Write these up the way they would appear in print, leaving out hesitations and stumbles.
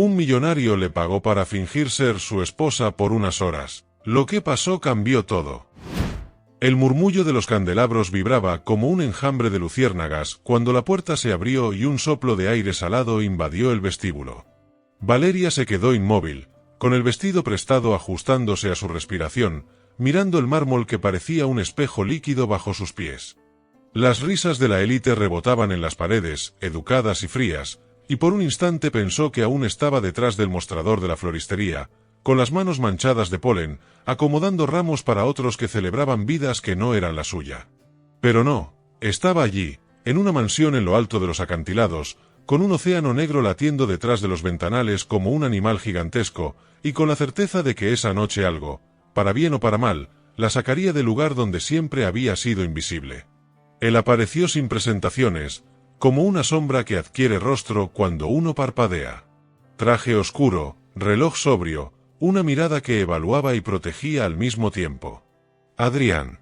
Un millonario le pagó para fingir ser su esposa por unas horas. Lo que pasó cambió todo. El murmullo de los candelabros vibraba como un enjambre de luciérnagas cuando la puerta se abrió y un soplo de aire salado invadió el vestíbulo. Valeria se quedó inmóvil, con el vestido prestado ajustándose a su respiración, mirando el mármol que parecía un espejo líquido bajo sus pies. Las risas de la élite rebotaban en las paredes, educadas y frías, y por un instante pensó que aún estaba detrás del mostrador de la floristería, con las manos manchadas de polen, acomodando ramos para otros que celebraban vidas que no eran la suya. Pero no, estaba allí, en una mansión en lo alto de los acantilados, con un océano negro latiendo detrás de los ventanales como un animal gigantesco, y con la certeza de que esa noche algo, para bien o para mal, la sacaría del lugar donde siempre había sido invisible. Él apareció sin presentaciones, como una sombra que adquiere rostro cuando uno parpadea. Traje oscuro, reloj sobrio, una mirada que evaluaba y protegía al mismo tiempo. Adrián.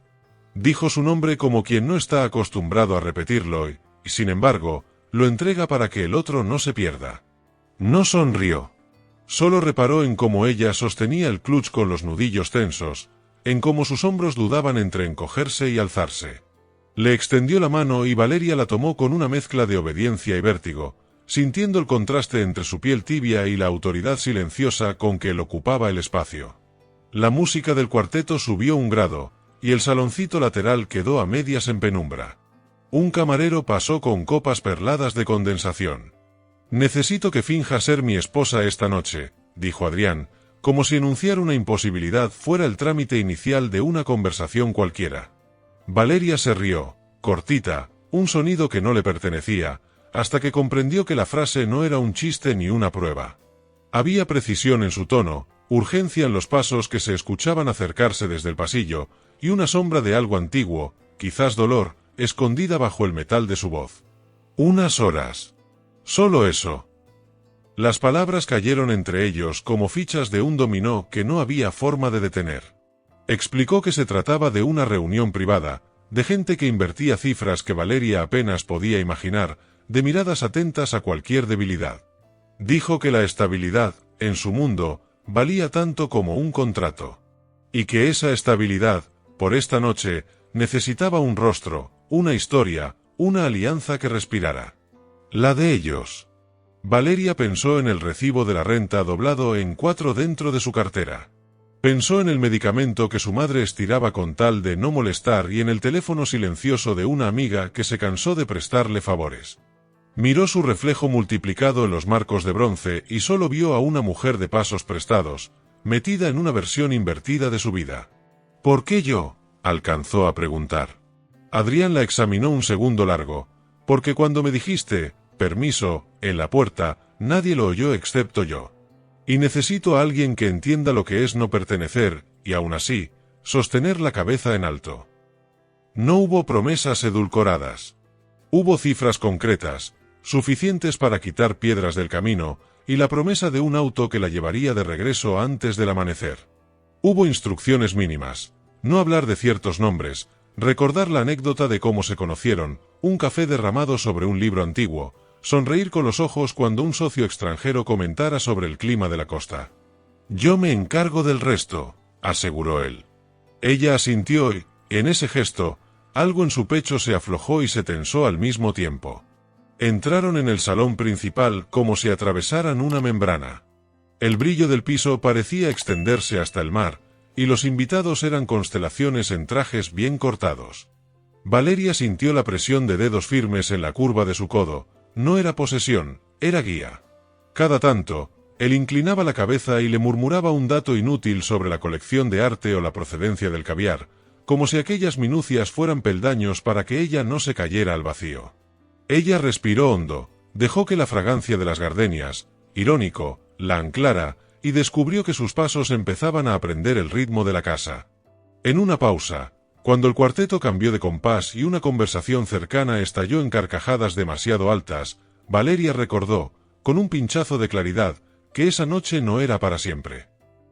Dijo su nombre como quien no está acostumbrado a repetirlo y, sin embargo, lo entrega para que el otro no se pierda. No sonrió. Solo reparó en cómo ella sostenía el clutch con los nudillos tensos, en cómo sus hombros dudaban entre encogerse y alzarse. Le extendió la mano y Valeria la tomó con una mezcla de obediencia y vértigo, sintiendo el contraste entre su piel tibia y la autoridad silenciosa con que él ocupaba el espacio. La música del cuarteto subió un grado, y el saloncito lateral quedó a medias en penumbra. Un camarero pasó con copas perladas de condensación. «Necesito que finja ser mi esposa esta noche», dijo Adrián, como si enunciar una imposibilidad fuera el trámite inicial de una conversación cualquiera. Valeria se rió, cortita, un sonido que no le pertenecía, hasta que comprendió que la frase no era un chiste ni una prueba. Había precisión en su tono, urgencia en los pasos que se escuchaban acercarse desde el pasillo, y una sombra de algo antiguo, quizás dolor, escondida bajo el metal de su voz. «Unas horas. Solo eso». Las palabras cayeron entre ellos como fichas de un dominó que no había forma de detener. Explicó que se trataba de una reunión privada, de gente que invertía cifras que Valeria apenas podía imaginar, de miradas atentas a cualquier debilidad. Dijo que la estabilidad, en su mundo, valía tanto como un contrato. Y que esa estabilidad, por esta noche, necesitaba un rostro, una historia, una alianza que respirara. La de ellos. Valeria pensó en el recibo de la renta doblado en 4 dentro de su cartera. Pensó en el medicamento que su madre estiraba con tal de no molestar y en el teléfono silencioso de una amiga que se cansó de prestarle favores. Miró su reflejo multiplicado en los marcos de bronce y solo vio a una mujer de pasos prestados, metida en una versión invertida de su vida. «¿Por qué yo?», alcanzó a preguntar. Adrián la examinó un segundo largo. «Porque cuando me dijiste, permiso, en la puerta, nadie lo oyó excepto yo. Y necesito a alguien que entienda lo que es no pertenecer, y aún así, sostener la cabeza en alto». No hubo promesas edulcoradas. Hubo cifras concretas, suficientes para quitar piedras del camino, y la promesa de un auto que la llevaría de regreso antes del amanecer. Hubo instrucciones mínimas: no hablar de ciertos nombres, recordar la anécdota de cómo se conocieron, un café derramado sobre un libro antiguo, sonreír con los ojos cuando un socio extranjero comentara sobre el clima de la costa. «Yo me encargo del resto», aseguró él. Ella asintió y, en ese gesto, algo en su pecho se aflojó y se tensó al mismo tiempo. Entraron en el salón principal como si atravesaran una membrana. El brillo del piso parecía extenderse hasta el mar, y los invitados eran constelaciones en trajes bien cortados. Valeria sintió la presión de dedos firmes en la curva de su codo. No era posesión, era guía. Cada tanto, él inclinaba la cabeza y le murmuraba un dato inútil sobre la colección de arte o la procedencia del caviar, como si aquellas minucias fueran peldaños para que ella no se cayera al vacío. Ella respiró hondo, dejó que la fragancia de las gardenias, irónico, la anclara, y descubrió que sus pasos empezaban a aprender el ritmo de la casa. En una pausa, cuando el cuarteto cambió de compás y una conversación cercana estalló en carcajadas demasiado altas, Valeria recordó, con un pinchazo de claridad, que esa noche no era para siempre.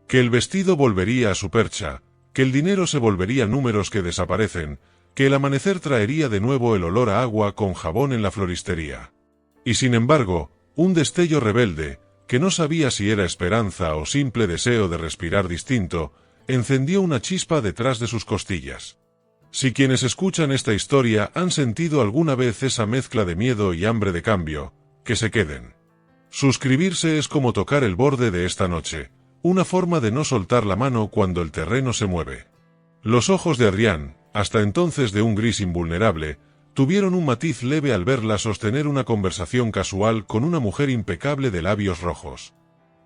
Que el vestido volvería a su percha, que el dinero se volvería números que desaparecen, que el amanecer traería de nuevo el olor a agua con jabón en la floristería. Y sin embargo, un destello rebelde, que no sabía si era esperanza o simple deseo de respirar distinto, encendió una chispa detrás de sus costillas. Si quienes escuchan esta historia han sentido alguna vez esa mezcla de miedo y hambre de cambio, que se queden. Suscribirse es como tocar el borde de esta noche, una forma de no soltar la mano cuando el terreno se mueve. Los ojos de Adrián, hasta entonces de un gris invulnerable, tuvieron un matiz leve al verla sostener una conversación casual con una mujer impecable de labios rojos.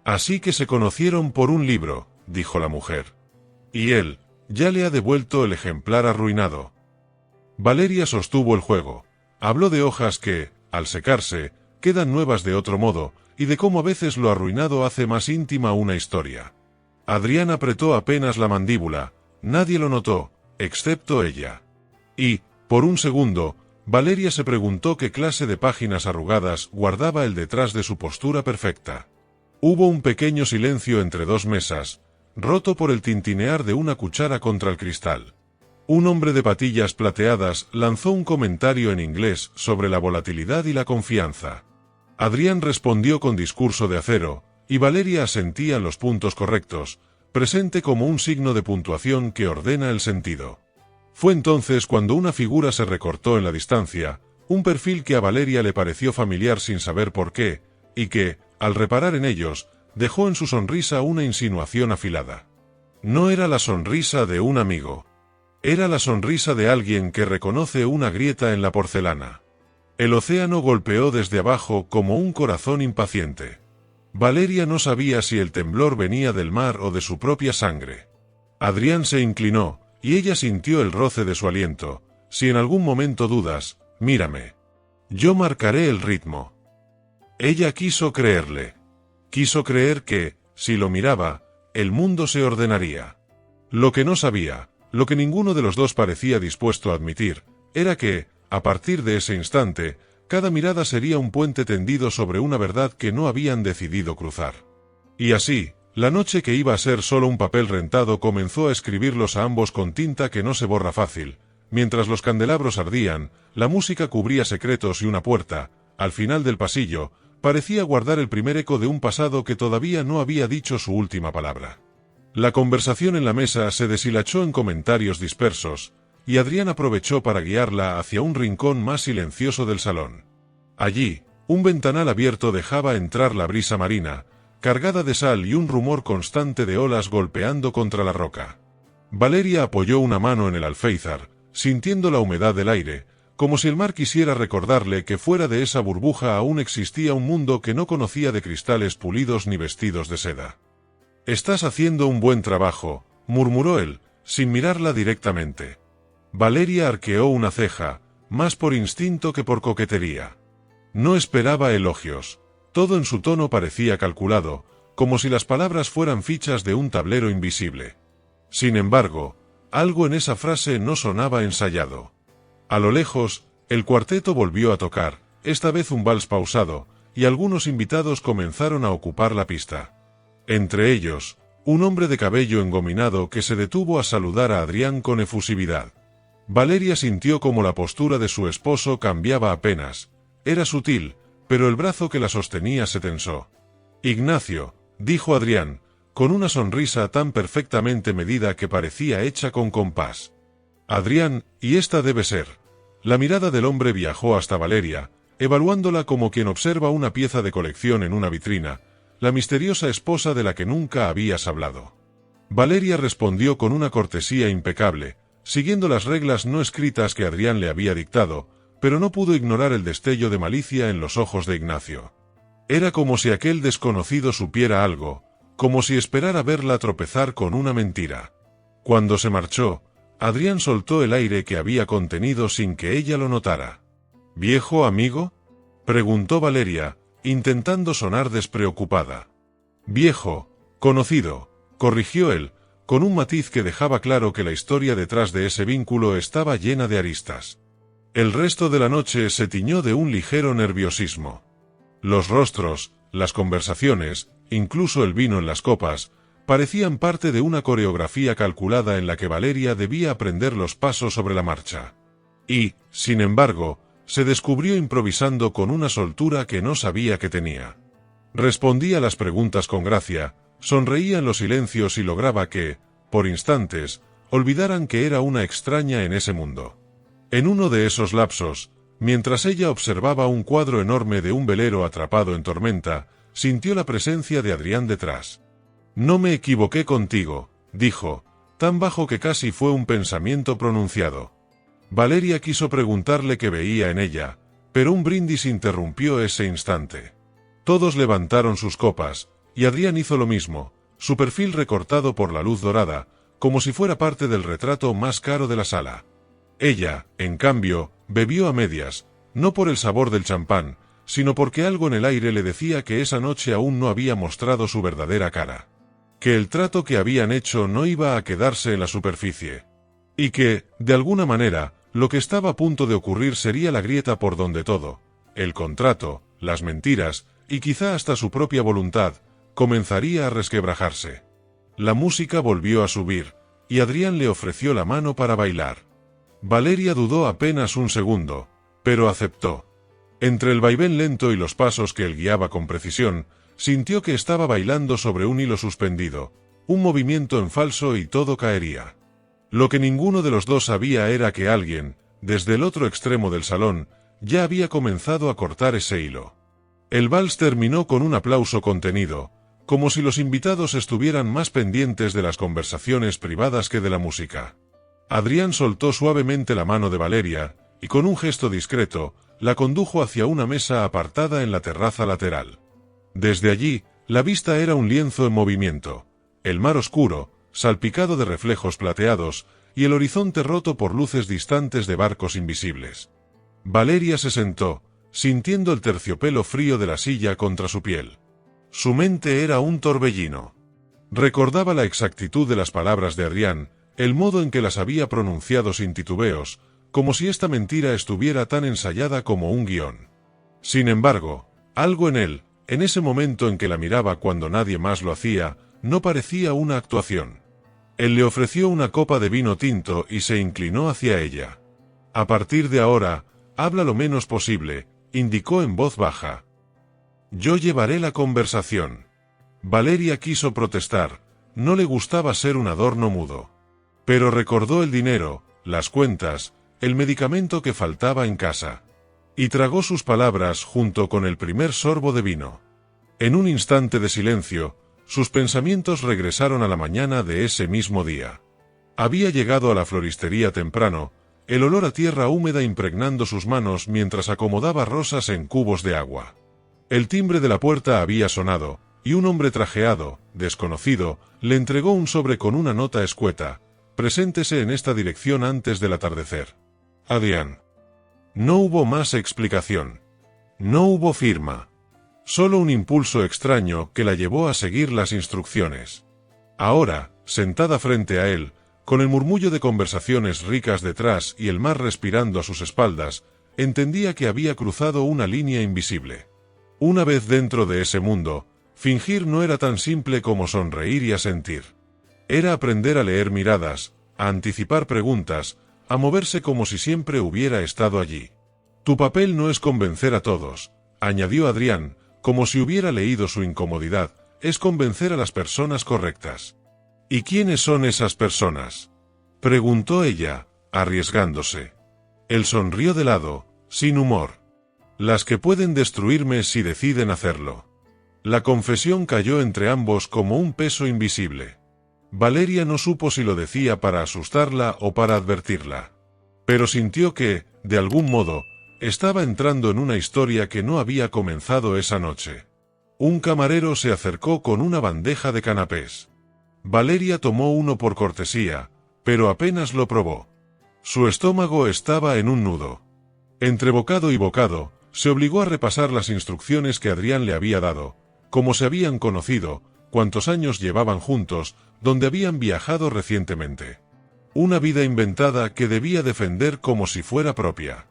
Así que se conocieron por un libro, dijo la mujer. Y él, ya le ha devuelto el ejemplar arruinado. Valeria sostuvo el juego. Habló de hojas que, al secarse, quedan nuevas de otro modo, y de cómo a veces lo arruinado hace más íntima una historia. Adrián apretó apenas la mandíbula, nadie lo notó, excepto ella. Y, por un segundo, Valeria se preguntó qué clase de páginas arrugadas guardaba él detrás de su postura perfecta. Hubo un pequeño silencio entre dos mesas, roto por el tintinear de una cuchara contra el cristal. Un hombre de patillas plateadas lanzó un comentario en inglés sobre la volatilidad y la confianza. Adrián respondió con discurso de acero, y Valeria asentía en los puntos correctos, presente como un signo de puntuación que ordena el sentido. Fue entonces cuando una figura se recortó en la distancia, un perfil que a Valeria le pareció familiar sin saber por qué, y que, al reparar en ellos, dejó en su sonrisa una insinuación afilada. No era la sonrisa de un amigo. Era la sonrisa de alguien que reconoce una grieta en la porcelana. El océano golpeó desde abajo como un corazón impaciente. Valeria no sabía si el temblor venía del mar o de su propia sangre. Adrián se inclinó, y ella sintió el roce de su aliento. Si en algún momento dudas, mírame. Yo marcaré el ritmo. Ella quiso creerle. Quiso creer que, si lo miraba, el mundo se ordenaría. Lo que no sabía, lo que ninguno de los dos parecía dispuesto a admitir, era que, a partir de ese instante, cada mirada sería un puente tendido sobre una verdad que no habían decidido cruzar. Y así, la noche que iba a ser solo un papel rentado comenzó a escribirlos a ambos con tinta que no se borra fácil. Mientras los candelabros ardían, la música cubría secretos y una puerta, al final del pasillo, parecía guardar el primer eco de un pasado que todavía no había dicho su última palabra. La conversación en la mesa se deshilachó en comentarios dispersos, y Adrián aprovechó para guiarla hacia un rincón más silencioso del salón. Allí, un ventanal abierto dejaba entrar la brisa marina, cargada de sal y un rumor constante de olas golpeando contra la roca. Valeria apoyó una mano en el alféizar, sintiendo la humedad del aire, como si el mar quisiera recordarle que fuera de esa burbuja aún existía un mundo que no conocía de cristales pulidos ni vestidos de seda. «Estás haciendo un buen trabajo», murmuró él, sin mirarla directamente. Valeria arqueó una ceja, más por instinto que por coquetería. No esperaba elogios. Todo en su tono parecía calculado, como si las palabras fueran fichas de un tablero invisible. Sin embargo, algo en esa frase no sonaba ensayado. A lo lejos, el cuarteto volvió a tocar, esta vez un vals pausado, y algunos invitados comenzaron a ocupar la pista. Entre ellos, un hombre de cabello engominado que se detuvo a saludar a Adrián con efusividad. Valeria sintió como la postura de su esposo cambiaba apenas. Era sutil, pero el brazo que la sostenía se tensó. «Ignacio», dijo Adrián, con una sonrisa tan perfectamente medida que parecía hecha con compás. «Adrián, y esta debe ser». La mirada del hombre viajó hasta Valeria, evaluándola como quien observa una pieza de colección en una vitrina, la misteriosa esposa de la que nunca habías hablado. Valeria respondió con una cortesía impecable, siguiendo las reglas no escritas que Adrián le había dictado, pero no pudo ignorar el destello de malicia en los ojos de Ignacio. Era como si aquel desconocido supiera algo, como si esperara verla tropezar con una mentira. Cuando se marchó, Adrián soltó el aire que había contenido sin que ella lo notara. «¿Viejo amigo?», preguntó Valeria, intentando sonar despreocupada. «Viejo, conocido», corrigió él, con un matiz que dejaba claro que la historia detrás de ese vínculo estaba llena de aristas. El resto de la noche se tiñó de un ligero nerviosismo. Los rostros, las conversaciones, incluso el vino en las copas, parecían parte de una coreografía calculada en la que Valeria debía aprender los pasos sobre la marcha. Y, sin embargo, se descubrió improvisando con una soltura que no sabía que tenía. Respondía las preguntas con gracia, sonreía en los silencios y lograba que, por instantes, olvidaran que era una extraña en ese mundo. En uno de esos lapsos, mientras ella observaba un cuadro enorme de un velero atrapado en tormenta, sintió la presencia de Adrián detrás. «No me equivoqué contigo», dijo, tan bajo que casi fue un pensamiento pronunciado. Valeria quiso preguntarle qué veía en ella, pero un brindis interrumpió ese instante. Todos levantaron sus copas, y Adrián hizo lo mismo, su perfil recortado por la luz dorada, como si fuera parte del retrato más caro de la sala. Ella, en cambio, bebió a medias, no por el sabor del champán, sino porque algo en el aire le decía que esa noche aún no había mostrado su verdadera cara. Que el trato que habían hecho no iba a quedarse en la superficie. Y que, de alguna manera, lo que estaba a punto de ocurrir sería la grieta por donde todo, el contrato, las mentiras, y quizá hasta su propia voluntad, comenzaría a resquebrajarse. La música volvió a subir, y Adrián le ofreció la mano para bailar. Valeria dudó apenas un segundo, pero aceptó. Entre el vaivén lento y los pasos que él guiaba con precisión, sintió que estaba bailando sobre un hilo suspendido, un movimiento en falso y todo caería. Lo que ninguno de los dos sabía era que alguien, desde el otro extremo del salón, ya había comenzado a cortar ese hilo. El vals terminó con un aplauso contenido, como si los invitados estuvieran más pendientes de las conversaciones privadas que de la música. Adrián soltó suavemente la mano de Valeria, y con un gesto discreto, la condujo hacia una mesa apartada en la terraza lateral. Desde allí, la vista era un lienzo en movimiento, el mar oscuro, salpicado de reflejos plateados, y el horizonte roto por luces distantes de barcos invisibles. Valeria se sentó, sintiendo el terciopelo frío de la silla contra su piel. Su mente era un torbellino. Recordaba la exactitud de las palabras de Adrián, el modo en que las había pronunciado sin titubeos, como si esta mentira estuviera tan ensayada como un guión. Sin embargo, algo en él, en ese momento en que la miraba cuando nadie más lo hacía, no parecía una actuación. Él le ofreció una copa de vino tinto y se inclinó hacia ella. «A partir de ahora, habla lo menos posible», indicó en voz baja. «Yo llevaré la conversación». Valeria quiso protestar, no le gustaba ser un adorno mudo. Pero recordó el dinero, las cuentas, el medicamento que faltaba en casa. Y tragó sus palabras junto con el primer sorbo de vino. En un instante de silencio, sus pensamientos regresaron a la mañana de ese mismo día. Había llegado a la floristería temprano, el olor a tierra húmeda impregnando sus manos mientras acomodaba rosas en cubos de agua. El timbre de la puerta había sonado, y un hombre trajeado, desconocido, le entregó un sobre con una nota escueta: «Preséntese en esta dirección antes del atardecer». Adrián. No hubo más explicación. No hubo firma. Solo un impulso extraño que la llevó a seguir las instrucciones. Ahora, sentada frente a él, con el murmullo de conversaciones ricas detrás y el mar respirando a sus espaldas, entendía que había cruzado una línea invisible. Una vez dentro de ese mundo, fingir no era tan simple como sonreír y asentir. Era aprender a leer miradas, a anticipar preguntas, a moverse como si siempre hubiera estado allí. «Tu papel no es convencer a todos», añadió Adrián, como si hubiera leído su incomodidad, «es convencer a las personas correctas». «¿Y quiénes son esas personas?», preguntó ella, arriesgándose. Él sonrió de lado, sin humor. «Las que pueden destruirme si deciden hacerlo». La confesión cayó entre ambos como un peso invisible. Valeria no supo si lo decía para asustarla o para advertirla. Pero sintió que, de algún modo, estaba entrando en una historia que no había comenzado esa noche. Un camarero se acercó con una bandeja de canapés. Valeria tomó uno por cortesía, pero apenas lo probó. Su estómago estaba en un nudo. Entre bocado y bocado, se obligó a repasar las instrucciones que Adrián le había dado, cómo se habían conocido, cuántos años llevaban juntos, dónde habían viajado recientemente. Una vida inventada que debía defender como si fuera propia.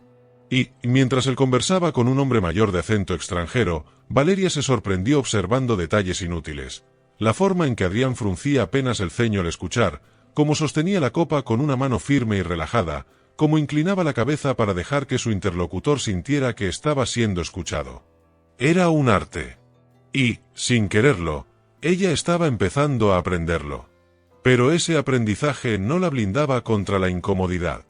Y, mientras él conversaba con un hombre mayor de acento extranjero, Valeria se sorprendió observando detalles inútiles. La forma en que Adrián fruncía apenas el ceño al escuchar, cómo sostenía la copa con una mano firme y relajada, cómo inclinaba la cabeza para dejar que su interlocutor sintiera que estaba siendo escuchado. Era un arte. Y, sin quererlo, ella estaba empezando a aprenderlo. Pero ese aprendizaje no la blindaba contra la incomodidad.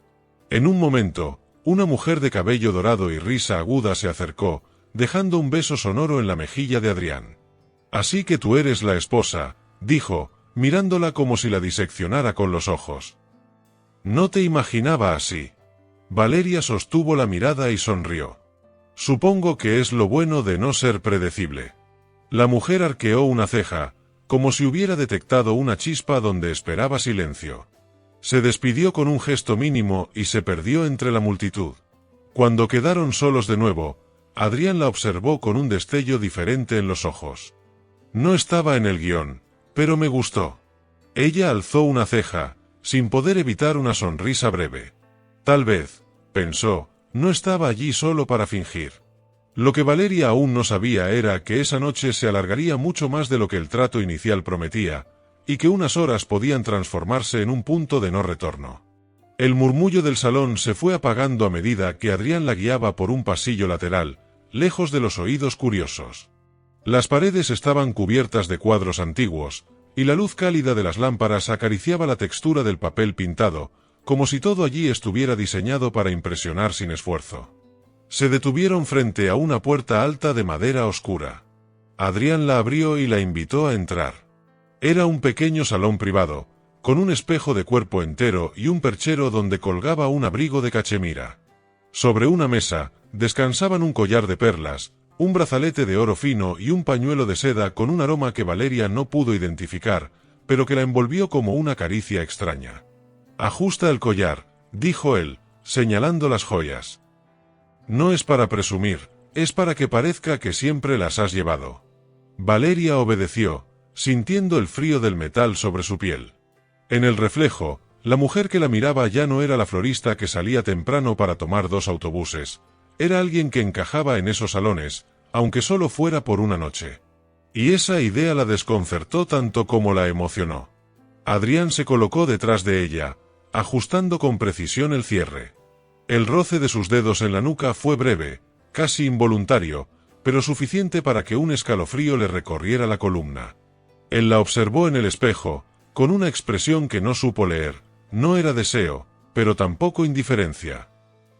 En un momento, una mujer de cabello dorado y risa aguda se acercó, dejando un beso sonoro en la mejilla de Adrián. «Así que tú eres la esposa», dijo, mirándola como si la diseccionara con los ojos. «No te imaginaba así». Valeria sostuvo la mirada y sonrió. «Supongo que es lo bueno de no ser predecible». La mujer arqueó una ceja, como si hubiera detectado una chispa donde esperaba silencio. Se despidió con un gesto mínimo y se perdió entre la multitud. Cuando quedaron solos de nuevo, Adrián la observó con un destello diferente en los ojos. «No estaba en el guión, pero me gustó». Ella alzó una ceja, sin poder evitar una sonrisa breve. Tal vez, pensó, no estaba allí solo para fingir. Lo que Valeria aún no sabía era que esa noche se alargaría mucho más de lo que el trato inicial prometía, y que unas horas podían transformarse en un punto de no retorno. El murmullo del salón se fue apagando a medida que Adrián la guiaba por un pasillo lateral, lejos de los oídos curiosos. Las paredes estaban cubiertas de cuadros antiguos, y la luz cálida de las lámparas acariciaba la textura del papel pintado, como si todo allí estuviera diseñado para impresionar sin esfuerzo. Se detuvieron frente a una puerta alta de madera oscura. Adrián la abrió y la invitó a entrar. Era un pequeño salón privado, con un espejo de cuerpo entero y un perchero donde colgaba un abrigo de cachemira. Sobre una mesa, descansaban un collar de perlas, un brazalete de oro fino y un pañuelo de seda con un aroma que Valeria no pudo identificar, pero que la envolvió como una caricia extraña. «Ajusta el collar», dijo él, señalando las joyas. «No es para presumir, es para que parezca que siempre las has llevado». Valeria obedeció, sintiendo el frío del metal sobre su piel. En el reflejo, la mujer que la miraba ya no era la florista que salía temprano para tomar 2 autobuses, era alguien que encajaba en esos salones, aunque solo fuera por una noche. Y esa idea la desconcertó tanto como la emocionó. Adrián se colocó detrás de ella, ajustando con precisión el cierre. El roce de sus dedos en la nuca fue breve, casi involuntario, pero suficiente para que un escalofrío le recorriera la columna. Él la observó en el espejo, con una expresión que no supo leer. No era deseo, pero tampoco indiferencia.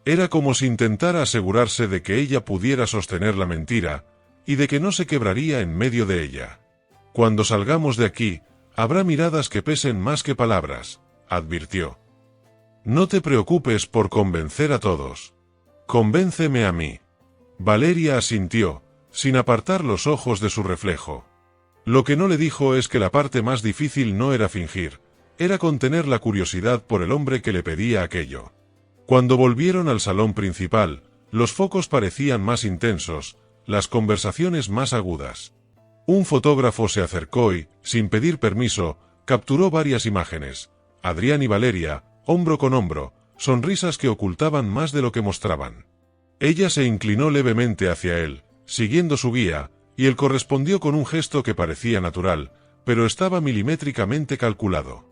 Era como si intentara asegurarse de que ella pudiera sostener la mentira, y de que no se quebraría en medio de ella. «Cuando salgamos de aquí, habrá miradas que pesen más que palabras», advirtió. «No te preocupes por convencer a todos. Convénceme a mí». Valeria asintió, sin apartar los ojos de su reflejo. Lo que no le dijo es que la parte más difícil no era fingir, era contener la curiosidad por el hombre que le pedía aquello. Cuando volvieron al salón principal, los focos parecían más intensos, las conversaciones más agudas. Un fotógrafo se acercó y, sin pedir permiso, capturó varias imágenes. Adrián y Valeria, hombro con hombro, sonrisas que ocultaban más de lo que mostraban. Ella se inclinó levemente hacia él, siguiendo su guía, y él correspondió con un gesto que parecía natural, pero estaba milimétricamente calculado.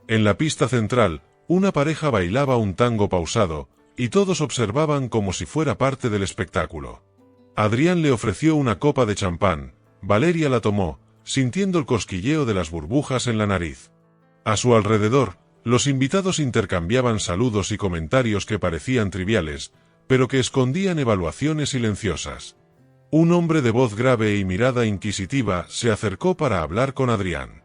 En la pista central, una pareja bailaba un tango pausado, y todos observaban como si fuera parte del espectáculo. Adrián le ofreció una copa de champán, Valeria la tomó, sintiendo el cosquilleo de las burbujas en la nariz. A su alrededor, los invitados intercambiaban saludos y comentarios que parecían triviales, pero que escondían evaluaciones silenciosas. Un hombre de voz grave y mirada inquisitiva se acercó para hablar con Adrián.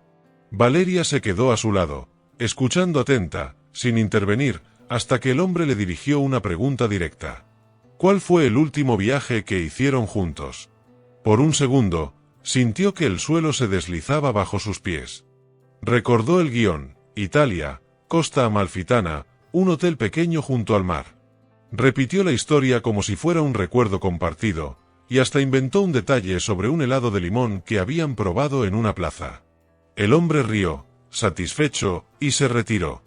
Valeria se quedó a su lado, escuchando atenta, sin intervenir, hasta que el hombre le dirigió una pregunta directa. ¿Cuál fue el último viaje que hicieron juntos? Por un segundo, sintió que el suelo se deslizaba bajo sus pies. Recordó el guión: Italia, Costa Amalfitana, un hotel pequeño junto al mar. Repitió la historia como si fuera un recuerdo compartido, y hasta inventó un detalle sobre un helado de limón que habían probado en una plaza. El hombre rió, satisfecho, y se retiró.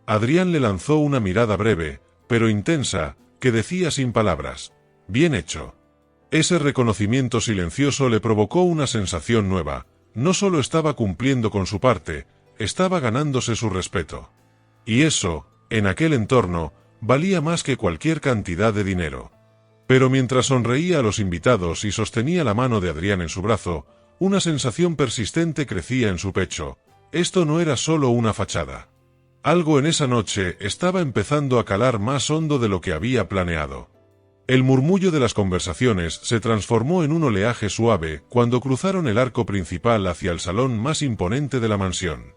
Adrián le lanzó una mirada breve, pero intensa, que decía sin palabras: «Bien hecho». Ese reconocimiento silencioso le provocó una sensación nueva. No solo estaba cumpliendo con su parte, estaba ganándose su respeto. Y eso, en aquel entorno, valía más que cualquier cantidad de dinero. Pero mientras sonreía a los invitados y sostenía la mano de Adrián en su brazo, Una sensación persistente crecía en su pecho. Esto no era solo una fachada. Algo en esa noche estaba empezando a calar más hondo de lo que había planeado. El murmullo de las conversaciones se transformó en un oleaje suave cuando cruzaron el arco principal hacia el salón más imponente de la mansión.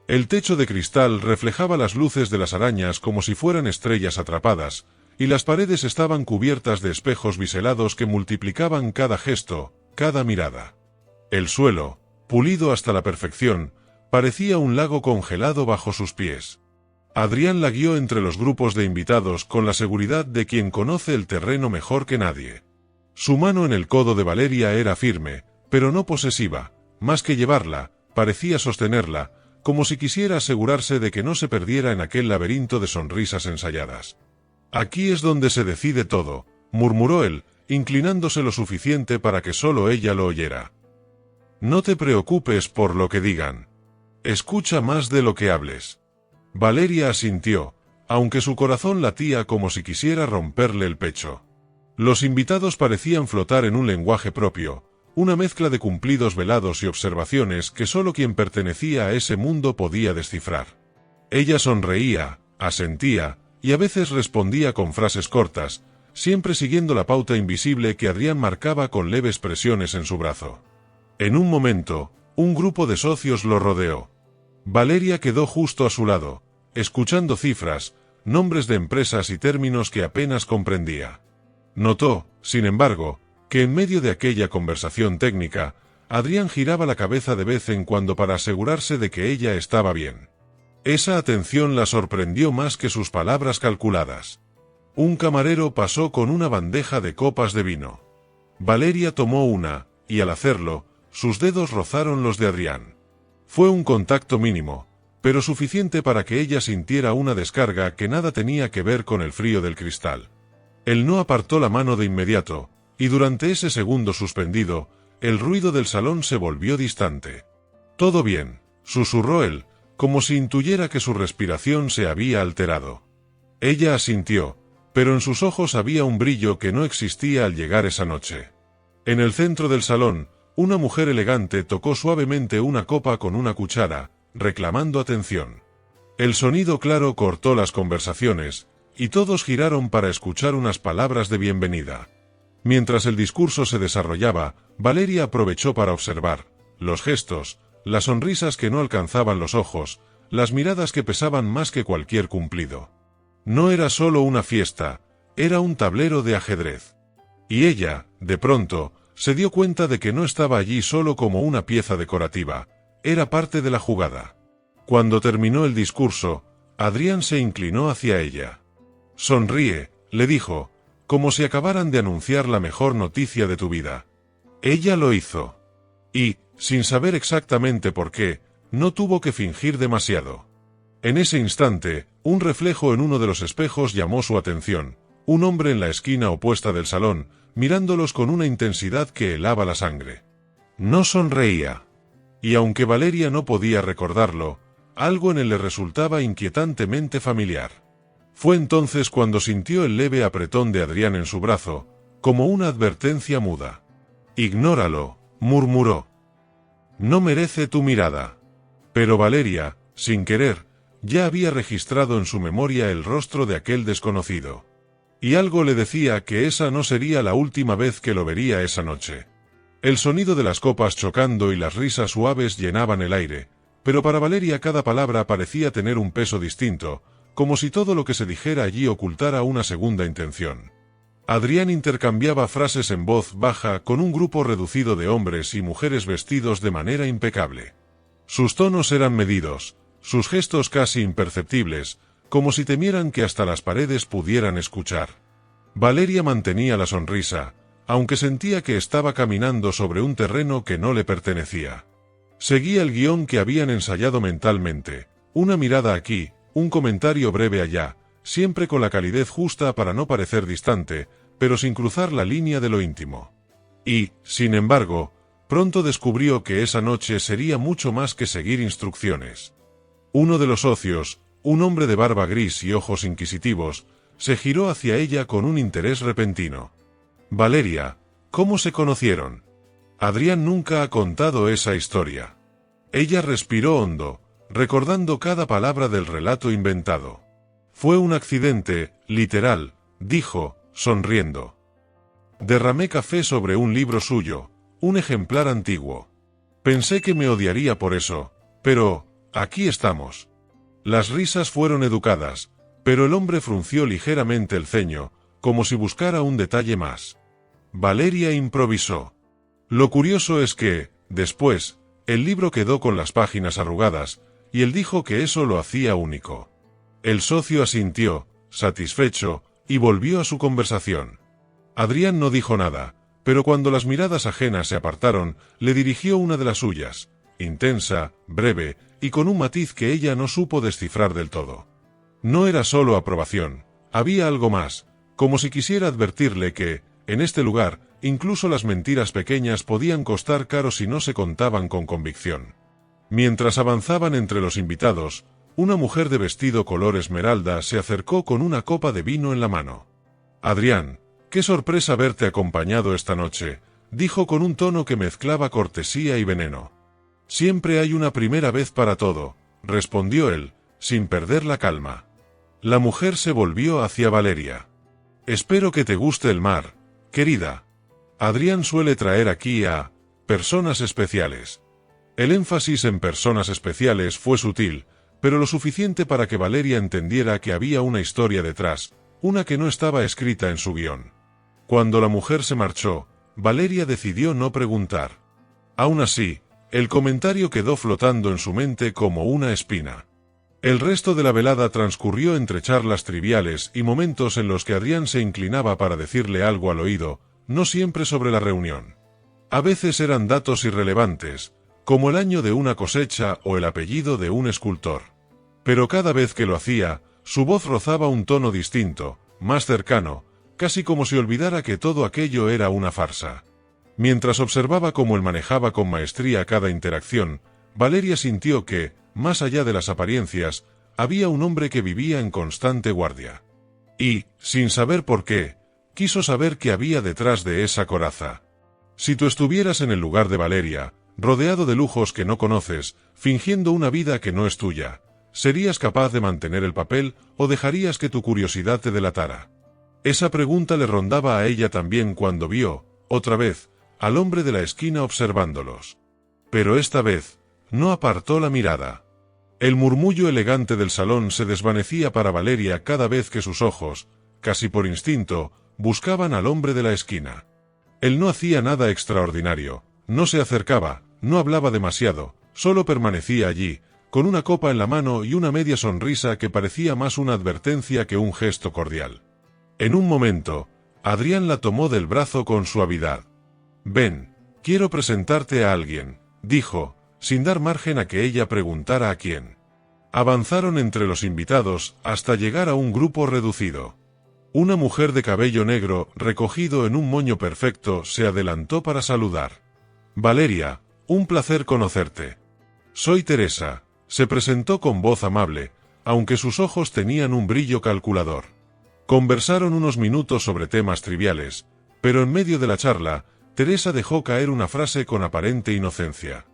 El techo de cristal reflejaba las luces de las arañas como si fueran estrellas atrapadas, y las paredes estaban cubiertas de espejos biselados que multiplicaban cada gesto, cada mirada. El suelo, pulido hasta la perfección, parecía un lago congelado bajo sus pies. Adrián la guió entre los grupos de invitados con la seguridad de quien conoce el terreno mejor que nadie. Su mano en el codo de Valeria era firme, pero no posesiva. Más que llevarla, parecía sostenerla, como si quisiera asegurarse de que no se perdiera en aquel laberinto de sonrisas ensayadas. «Aquí es donde se decide todo», murmuró él, inclinándose lo suficiente para que solo ella lo oyera. «No te preocupes por lo que digan. Escucha más de lo que hables». Valeria asintió, aunque su corazón latía como si quisiera romperle el pecho. Los invitados parecían flotar en un lenguaje propio, una mezcla de cumplidos velados y observaciones que solo quien pertenecía a ese mundo podía descifrar. Ella sonreía, asentía, y a veces respondía con frases cortas, siempre siguiendo la pauta invisible que Adrián marcaba con leves presiones en su brazo. En un momento, un grupo de socios lo rodeó. Valeria quedó justo a su lado, escuchando cifras, nombres de empresas y términos que apenas comprendía. Notó, sin embargo, que en medio de aquella conversación técnica, Adrián giraba la cabeza de vez en cuando para asegurarse de que ella estaba bien. Esa atención la sorprendió más que sus palabras calculadas. Un camarero pasó con una bandeja de copas de vino. Valeria tomó una, y al hacerlo, sus dedos rozaron los de Adrián. Fue un contacto mínimo, pero suficiente para que ella sintiera una descarga que nada tenía que ver con el frío del cristal. Él no apartó la mano de inmediato, y durante ese segundo suspendido, el ruido del salón se volvió distante. «Todo bien», susurró él, como si intuyera que su respiración se había alterado. Ella asintió, pero en sus ojos había un brillo que no existía al llegar esa noche. En el centro del salón, una mujer elegante tocó suavemente una copa con una cuchara, reclamando atención. El sonido claro cortó las conversaciones, y todos giraron para escuchar unas palabras de bienvenida. Mientras el discurso se desarrollaba, Valeria aprovechó para observar los gestos, las sonrisas que no alcanzaban los ojos, las miradas que pesaban más que cualquier cumplido. No era solo una fiesta, era un tablero de ajedrez. Y ella, de pronto, se dio cuenta de que no estaba allí solo como una pieza decorativa, era parte de la jugada. Cuando terminó el discurso, Adrián se inclinó hacia ella. «Sonríe», le dijo, como si acabaran de anunciar la mejor noticia de tu vida. Ella lo hizo. Y, sin saber exactamente por qué, no tuvo que fingir demasiado. En ese instante, un reflejo en uno de los espejos llamó su atención, un hombre en la esquina opuesta del salón, mirándolos con una intensidad que helaba la sangre. No sonreía. Y aunque Valeria no podía recordarlo, algo en él le resultaba inquietantemente familiar. Fue entonces cuando sintió el leve apretón de Adrián en su brazo, como una advertencia muda. «Ignóralo», murmuró. «No merece tu mirada». Pero Valeria, sin querer, ya había registrado en su memoria el rostro de aquel desconocido. Y algo le decía que esa no sería la última vez que lo vería esa noche. El sonido de las copas chocando y las risas suaves llenaban el aire, pero para Valeria cada palabra parecía tener un peso distinto, como si todo lo que se dijera allí ocultara una segunda intención. Adrián intercambiaba frases en voz baja con un grupo reducido de hombres y mujeres vestidos de manera impecable. Sus tonos eran medidos, sus gestos casi imperceptibles, como si temieran que hasta las paredes pudieran escuchar. Valeria mantenía la sonrisa, aunque sentía que estaba caminando sobre un terreno que no le pertenecía. Seguía el guión que habían ensayado mentalmente, una mirada aquí, un comentario breve allá, siempre con la calidez justa para no parecer distante, pero sin cruzar la línea de lo íntimo. Y, sin embargo, pronto descubrió que esa noche sería mucho más que seguir instrucciones. Uno de los socios, un hombre de barba gris y ojos inquisitivos, se giró hacia ella con un interés repentino. «Valeria, ¿cómo se conocieron?» Adrián nunca ha contado esa historia. Ella respiró hondo, recordando cada palabra del relato inventado. Fue un accidente, literal, dijo, sonriendo. Derramé café sobre un libro suyo, un ejemplar antiguo. Pensé que me odiaría por eso, pero, aquí estamos. Las risas fueron educadas, pero el hombre frunció ligeramente el ceño, como si buscara un detalle más. Valeria improvisó. Lo curioso es que, después, el libro quedó con las páginas arrugadas, y él dijo que eso lo hacía único. El socio asintió, satisfecho, y volvió a su conversación. Adrián no dijo nada, pero cuando las miradas ajenas se apartaron, le dirigió una de las suyas, intensa, breve, y con un matiz que ella no supo descifrar del todo. No era solo aprobación, había algo más, como si quisiera advertirle que, en este lugar, incluso las mentiras pequeñas podían costar caro si no se contaban con convicción. Mientras avanzaban entre los invitados, una mujer de vestido color esmeralda se acercó con una copa de vino en la mano. Adrián, qué sorpresa verte acompañado esta noche, dijo con un tono que mezclaba cortesía y veneno. Siempre hay una primera vez para todo, respondió él, sin perder la calma. La mujer se volvió hacia Valeria. Espero que te guste el mar, querida. Adrián suele traer aquí a personas especiales. El énfasis en personas especiales fue sutil, pero lo suficiente para que Valeria entendiera que había una historia detrás, una que no estaba escrita en su guión. Cuando la mujer se marchó, Valeria decidió no preguntar. Aún así, el comentario quedó flotando en su mente como una espina. El resto de la velada transcurrió entre charlas triviales y momentos en los que Adrián se inclinaba para decirle algo al oído, no siempre sobre la reunión. A veces eran datos irrelevantes, como el año de una cosecha o el apellido de un escultor. Pero cada vez que lo hacía, su voz rozaba un tono distinto, más cercano, casi como si olvidara que todo aquello era una farsa. Mientras observaba cómo él manejaba con maestría cada interacción, Valeria sintió que, más allá de las apariencias, había un hombre que vivía en constante guardia. Y, sin saber por qué, quiso saber qué había detrás de esa coraza. Si tú estuvieras en el lugar de Valeria, rodeado de lujos que no conoces, fingiendo una vida que no es tuya, ¿serías capaz de mantener el papel o dejarías que tu curiosidad te delatara? Esa pregunta le rondaba a ella también cuando vio, otra vez, al hombre de la esquina observándolos. Pero esta vez, no apartó la mirada. El murmullo elegante del salón se desvanecía para Valeria cada vez que sus ojos, casi por instinto, buscaban al hombre de la esquina. Él no hacía nada extraordinario, no se acercaba, no hablaba demasiado, solo permanecía allí, con una copa en la mano y una media sonrisa que parecía más una advertencia que un gesto cordial. En un momento, Adrián la tomó del brazo con suavidad. «Ven, quiero presentarte a alguien», dijo, sin dar margen a que ella preguntara a quién. Avanzaron entre los invitados hasta llegar a un grupo reducido. Una mujer de cabello negro, recogido en un moño perfecto, se adelantó para saludar. «Valeria, un placer conocerte. Soy Teresa», se presentó con voz amable, aunque sus ojos tenían un brillo calculador. Conversaron unos minutos sobre temas triviales, pero en medio de la charla, Teresa dejó caer una frase con aparente inocencia.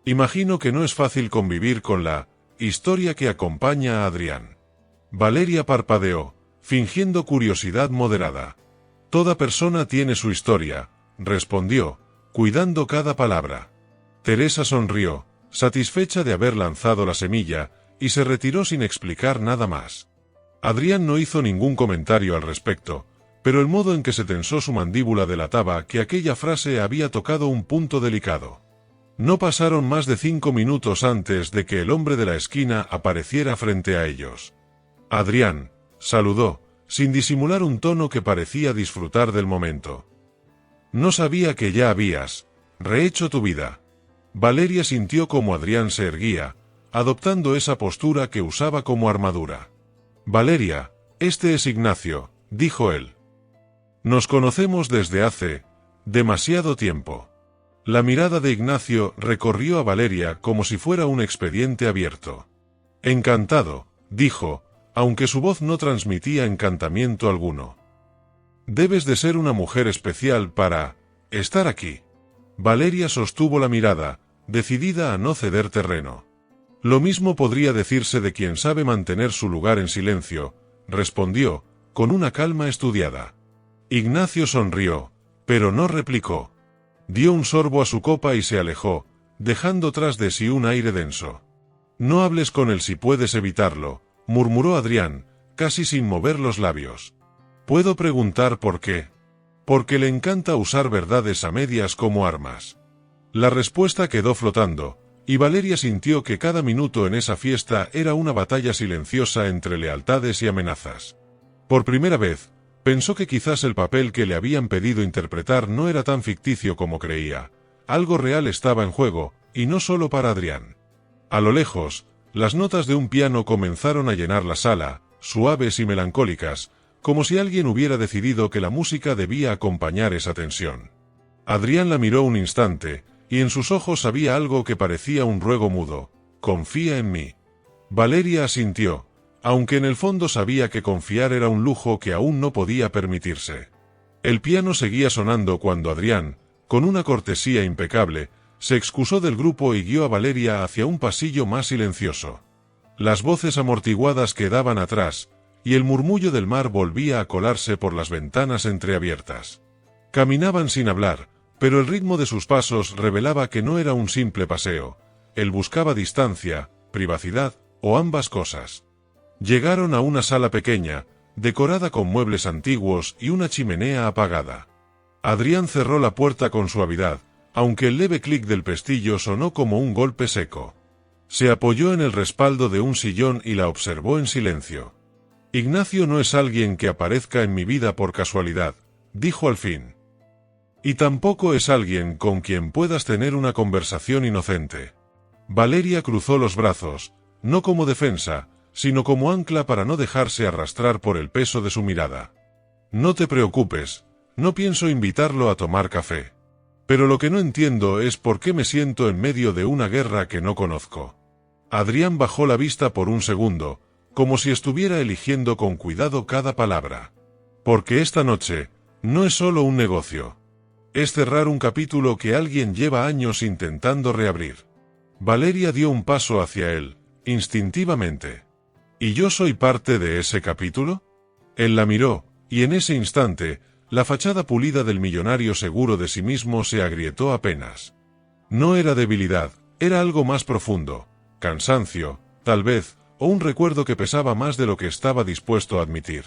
«Imagino que no es fácil convivir con la historia que acompaña a Adrián». Valeria parpadeó, fingiendo curiosidad moderada. «Toda persona tiene su historia», respondió, cuidando cada palabra. Teresa sonrió, satisfecha de haber lanzado la semilla, y se retiró sin explicar nada más. Adrián no hizo ningún comentario al respecto, pero el modo en que se tensó su mandíbula delataba que aquella frase había tocado un punto delicado. No pasaron más de 5 minutos antes de que el hombre de la esquina apareciera frente a ellos. «Adrián», saludó, sin disimular un tono que parecía disfrutar del momento. «No sabía que ya habías rehecho tu vida». Valeria sintió como Adrián se erguía, adoptando esa postura que usaba como armadura. «Valeria, este es Ignacio», dijo él. «Nos conocemos desde hace demasiado tiempo». La mirada de Ignacio recorrió a Valeria como si fuera un expediente abierto. «Encantado», dijo, aunque su voz no transmitía encantamiento alguno. «Debes de ser una mujer especial para estar aquí». Valeria sostuvo la mirada, decidida a no ceder terreno. Lo mismo podría decirse de quien sabe mantener su lugar en silencio, respondió, con una calma estudiada. Ignacio sonrió, pero no replicó. Dio un sorbo a su copa y se alejó, dejando tras de sí un aire denso. No hables con él si puedes evitarlo, murmuró Adrián, casi sin mover los labios. ¿Puedo preguntar por qué? Porque le encanta usar verdades a medias como armas. La respuesta quedó flotando, y Valeria sintió que cada minuto en esa fiesta era una batalla silenciosa entre lealtades y amenazas. Por primera vez, pensó que quizás el papel que le habían pedido interpretar no era tan ficticio como creía. Algo real estaba en juego, y no solo para Adrián. A lo lejos, las notas de un piano comenzaron a llenar la sala, suaves y melancólicas, como si alguien hubiera decidido que la música debía acompañar esa tensión. Adrián la miró un instante, y en sus ojos había algo que parecía un ruego mudo. «Confía en mí». Valeria asintió, aunque en el fondo sabía que confiar era un lujo que aún no podía permitirse. El piano seguía sonando cuando Adrián, con una cortesía impecable, se excusó del grupo y guió a Valeria hacia un pasillo más silencioso. Las voces amortiguadas quedaban atrás, y el murmullo del mar volvía a colarse por las ventanas entreabiertas. Caminaban sin hablar, pero el ritmo de sus pasos revelaba que no era un simple paseo. Él buscaba distancia, privacidad, o ambas cosas. Llegaron a una sala pequeña, decorada con muebles antiguos y una chimenea apagada. Adrián cerró la puerta con suavidad, aunque el leve clic del pestillo sonó como un golpe seco. Se apoyó en el respaldo de un sillón y la observó en silencio. Ignacio no es alguien que aparezca en mi vida por casualidad, dijo al fin. Y tampoco es alguien con quien puedas tener una conversación inocente. Valeria cruzó los brazos, no como defensa, sino como ancla para no dejarse arrastrar por el peso de su mirada. No te preocupes, no pienso invitarlo a tomar café. Pero lo que no entiendo es por qué me siento en medio de una guerra que no conozco. Adrián bajó la vista por un segundo, como si estuviera eligiendo con cuidado cada palabra. Porque esta noche, no es solo un negocio. Es cerrar un capítulo que alguien lleva años intentando reabrir. Valeria dio un paso hacia él, instintivamente. ¿Y yo soy parte de ese capítulo? Él la miró, y en ese instante, la fachada pulida del millonario seguro de sí mismo se agrietó apenas. No era debilidad, era algo más profundo, cansancio, tal vez, o un recuerdo que pesaba más de lo que estaba dispuesto a admitir.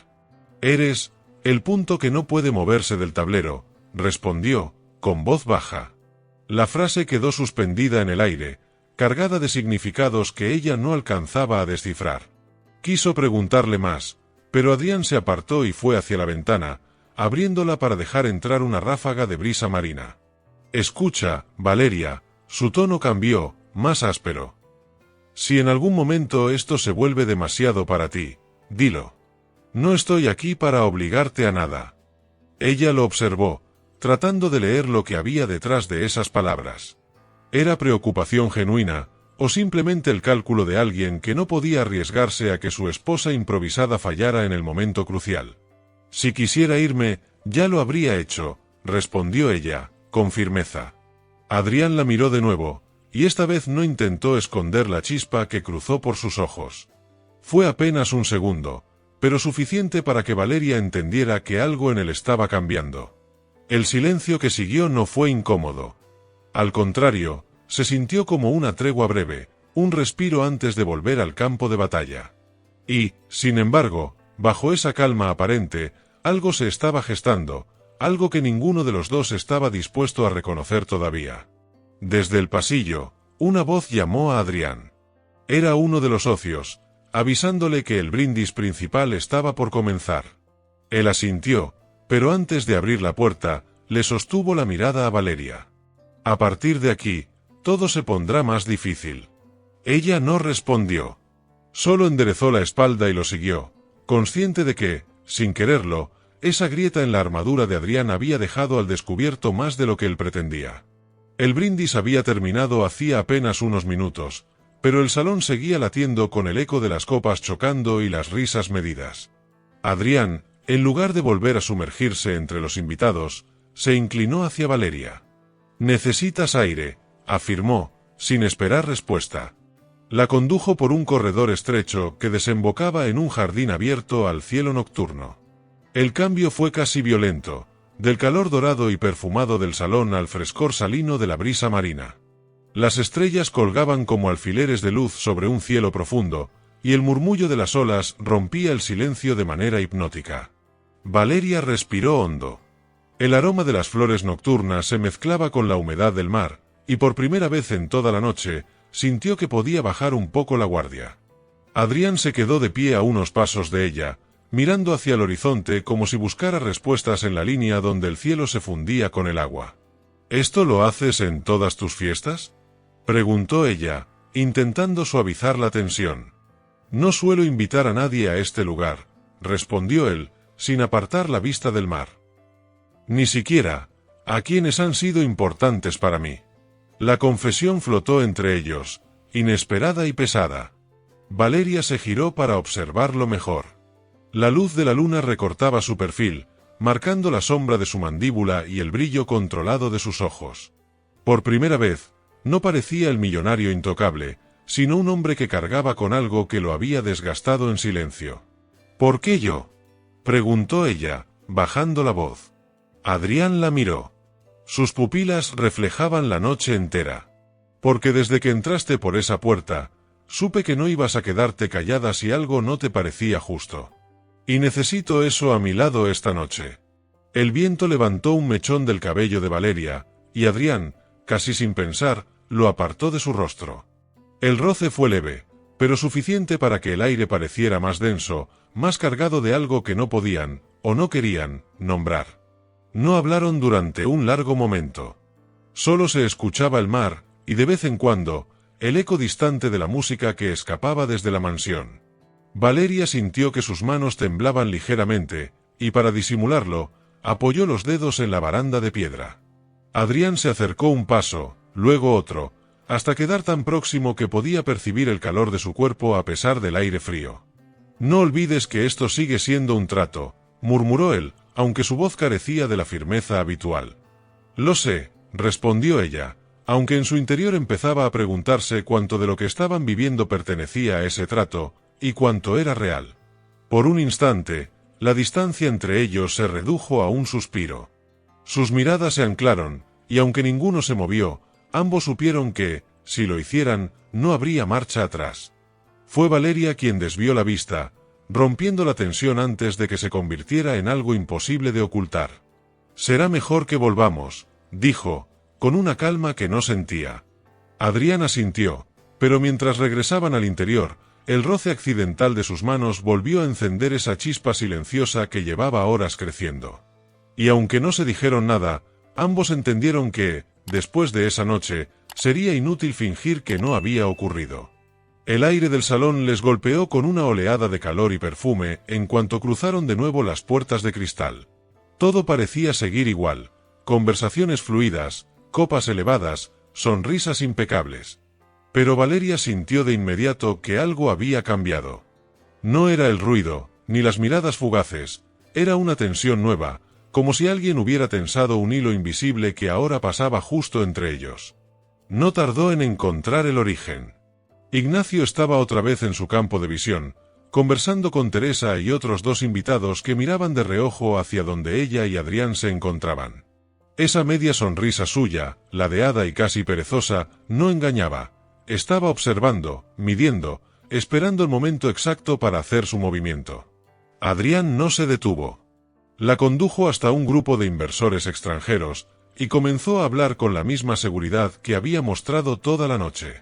Eres el punto que no puede moverse del tablero, respondió, con voz baja. La frase quedó suspendida en el aire, cargada de significados que ella no alcanzaba a descifrar. Quiso preguntarle más, pero Adrián se apartó y fue hacia la ventana, abriéndola para dejar entrar una ráfaga de brisa marina. Escucha, Valeria, su tono cambió, más áspero. Si en algún momento esto se vuelve demasiado para ti, dilo. No estoy aquí para obligarte a nada. Ella lo observó, tratando de leer lo que había detrás de esas palabras. ¿Era preocupación genuina, o simplemente el cálculo de alguien que no podía arriesgarse a que su esposa improvisada fallara en el momento crucial? Si quisiera irme, ya lo habría hecho, respondió ella, con firmeza. Adrián la miró de nuevo, y esta vez no intentó esconder la chispa que cruzó por sus ojos. Fue apenas un segundo, pero suficiente para que Valeria entendiera que algo en él estaba cambiando. El silencio que siguió no fue incómodo. Al contrario, se sintió como una tregua breve, un respiro antes de volver al campo de batalla. Y, sin embargo, bajo esa calma aparente, algo se estaba gestando, algo que ninguno de los dos estaba dispuesto a reconocer todavía. Desde el pasillo, una voz llamó a Adrián. Era uno de los socios, avisándole que el brindis principal estaba por comenzar. Él asintió, pero antes de abrir la puerta, le sostuvo la mirada a Valeria. A partir de aquí, todo se pondrá más difícil. Ella no respondió. Solo enderezó la espalda y lo siguió, consciente de que, sin quererlo, esa grieta en la armadura de Adrián había dejado al descubierto más de lo que él pretendía. El brindis había terminado hacía apenas unos minutos, pero el salón seguía latiendo con el eco de las copas chocando y las risas medidas. Adrián, en lugar de volver a sumergirse entre los invitados, se inclinó hacia Valeria. Necesitas aire, afirmó, sin esperar respuesta. La condujo por un corredor estrecho que desembocaba en un jardín abierto al cielo nocturno. El cambio fue casi violento, del calor dorado y perfumado del salón al frescor salino de la brisa marina. Las estrellas colgaban como alfileres de luz sobre un cielo profundo, y el murmullo de las olas rompía el silencio de manera hipnótica. Valeria respiró hondo. El aroma de las flores nocturnas se mezclaba con la humedad del mar, y por primera vez en toda la noche, sintió que podía bajar un poco la guardia. Adrián se quedó de pie a unos pasos de ella, mirando hacia el horizonte como si buscara respuestas en la línea donde el cielo se fundía con el agua. ¿Esto lo haces en todas tus fiestas?, preguntó ella, intentando suavizar la tensión. No suelo invitar a nadie a este lugar, respondió él, sin apartar la vista del mar. Ni siquiera a quienes han sido importantes para mí. La confesión flotó entre ellos, inesperada y pesada. Valeria se giró para observarlo mejor. La luz de la luna recortaba su perfil, marcando la sombra de su mandíbula y el brillo controlado de sus ojos. Por primera vez, no parecía el millonario intocable, sino un hombre que cargaba con algo que lo había desgastado en silencio. ¿Por qué yo?, preguntó ella, bajando la voz. Adrián la miró. Sus pupilas reflejaban la noche entera. Porque desde que entraste por esa puerta, supe que no ibas a quedarte callada si algo no te parecía justo. Y necesito eso a mi lado esta noche. El viento levantó un mechón del cabello de Valeria, y Adrián, casi sin pensar, lo apartó de su rostro. El roce fue leve, pero suficiente para que el aire pareciera más denso, más cargado de algo que no podían, o no querían, nombrar. No hablaron durante un largo momento. Solo se escuchaba el mar, y de vez en cuando, el eco distante de la música que escapaba desde la mansión. Valeria sintió que sus manos temblaban ligeramente, y para disimularlo, apoyó los dedos en la baranda de piedra. Adrián se acercó un paso, luego otro, hasta quedar tan próximo que podía percibir el calor de su cuerpo a pesar del aire frío. No olvides que esto sigue siendo un trato, murmuró él, aunque su voz carecía de la firmeza habitual. Lo sé, respondió ella, aunque en su interior empezaba a preguntarse cuánto de lo que estaban viviendo pertenecía a ese trato, y cuánto era real. Por un instante, la distancia entre ellos se redujo a un suspiro. Sus miradas se anclaron, y aunque ninguno se movió, ambos supieron que, si lo hicieran, no habría marcha atrás. Fue Valeria quien desvió la vista, rompiendo la tensión antes de que se convirtiera en algo imposible de ocultar. Será mejor que volvamos, dijo, con una calma que no sentía. Adrián asintió, pero mientras regresaban al interior, el roce accidental de sus manos volvió a encender esa chispa silenciosa que llevaba horas creciendo. Y aunque no se dijeron nada, ambos entendieron que, después de esa noche, sería inútil fingir que no había ocurrido. El aire del salón les golpeó con una oleada de calor y perfume en cuanto cruzaron de nuevo las puertas de cristal. Todo parecía seguir igual, conversaciones fluidas, copas elevadas, sonrisas impecables. Pero Valeria sintió de inmediato que algo había cambiado. No era el ruido, ni las miradas fugaces, era una tensión nueva, como si alguien hubiera tensado un hilo invisible que ahora pasaba justo entre ellos. No tardó en encontrar el origen. Ignacio estaba otra vez en su campo de visión, conversando con Teresa y otros dos invitados que miraban de reojo hacia donde ella y Adrián se encontraban. Esa media sonrisa suya, ladeada y casi perezosa, no engañaba. Estaba observando, midiendo, esperando el momento exacto para hacer su movimiento. Adrián no se detuvo. La condujo hasta un grupo de inversores extranjeros, y comenzó a hablar con la misma seguridad que había mostrado toda la noche.